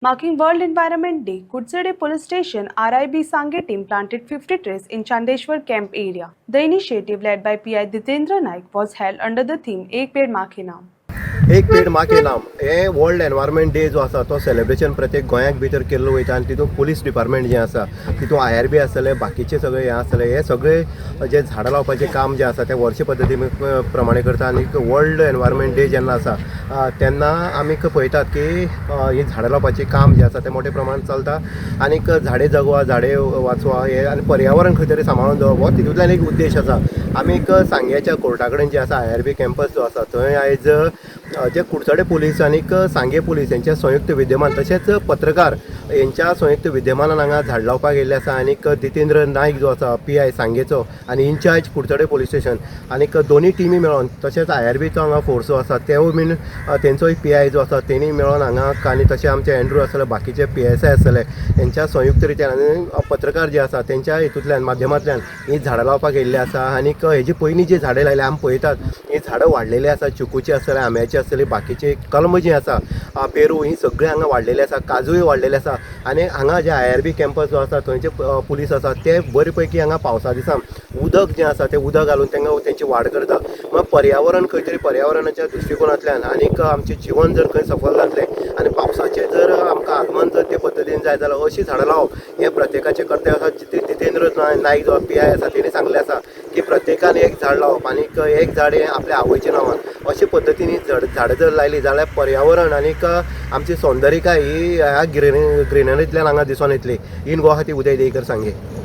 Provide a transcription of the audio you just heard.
Marking World Environment Day, Kutsade Police Station RIB Sange team planted 50 trees in Chandeshwar camp area. The initiative led by PI Ditendra Naik was held under the theme Ek Ped Maa Ke Naam. एक paid मा के नाम हे world environment day जो आसा तो celebration प्रत्येक गोंयाक भितर केल्लो वयता आनी तितून पुलीस डिपार्टमेंट जें आसा तितून IRB आसतले बाकीचे सगळे हे आसतले हे सगळे जे झाडां लावपाचें काम जें आसा तें वर्षे पद्दती प्रमाणे करता आनी वर्ल्ड एनवायरमेंट डे जेन्ना आसा तेन्ना आमी पळयतात की ही झाडां लावपाचें काम जें आसा तें मोठ्या प्रमाणांत चलता आनीक झाडे जगवा झाडे वाचवा हे आनी पर्यावरण खंय तरी सांबाळून दवरप हो तितूंतल्यान एक उद्देश आसा आमी सांग्याच्या कोर्टा कडेन जे आसा IRB कॅम्पस जो आसा थंय आयज जे कुडचडे पुलीस आनीक सांगे पुलीस यांच्या संयुक्त विद्यमान तशेंच पत्रकार यांच्या संयुक्त विद्यमानान हांगा झाड लावपाक येयल्ले आसा आनीक जितेंद्र नायक जो आसा PI सांगेचो आनी इन्चार्ज कुडचडे पुलीस स्टेशन आनीक दोनी टिमी मेळोन तशेंच IRBचो हांगा फोर्सो आसा तेवूय बीन तेंचोय PI जो आसा तेणी मेळोन हांगा आनी तशें आमचे एंड्रू आसतले बाकीचे PSI आसतले यांच्या संयुक्त रित्यान आनी पत्रकार जे आसा तेंच्या हितूंतल्यान माध्यमांतल्यान ही झाडां लावपाक येयल्ले आसा आनीक हेजी पयलीं जी झाडां लायल्या आमी पळयतात ही झाडां वाडलेली आसा चिकूची आसतले आंब्याची आसतली बाकीचे कलम जी आसा पेरू ही सगळी हांगा वाडलेली आसा काजूय वाडलेले आसा आनी हांगा जे IRB कॅम्पस जो आसा थंयचे पुलीस आसा ते बरे पैकी हांगा पावसा दिसान उदक जें आसा तें उदक घालून तांकां तेंची वाड करता मग पर्यावरण खंय तरी पर्यावरणाच्या दृश्टिकोनांतल्यान आनीक आमचें जिवन जर खंय सफल जातलें आनी पावसाचें जर आमकां आगमन जर ते पद्दतीन जाय जाल्यार अशीं झाडां लावप हें प्रत्येकाचें कर्तव्य आसा जितेंद्र नायक जो PI आसा तेणी सांगलें आसा की प्रत्येकान एक झाड लावप आनीक एक झाड हें आपल्या आवयच्या नांवान अशे पद्दतीन झाडां जर लायली जाल्यार पर्यावरण आनीक आमची सौंदर्यकाय ही ह्या ग्रिनरींतल्यान हांगा दिसून येतली इन गुवाहाटी उदय देयकर सांगे.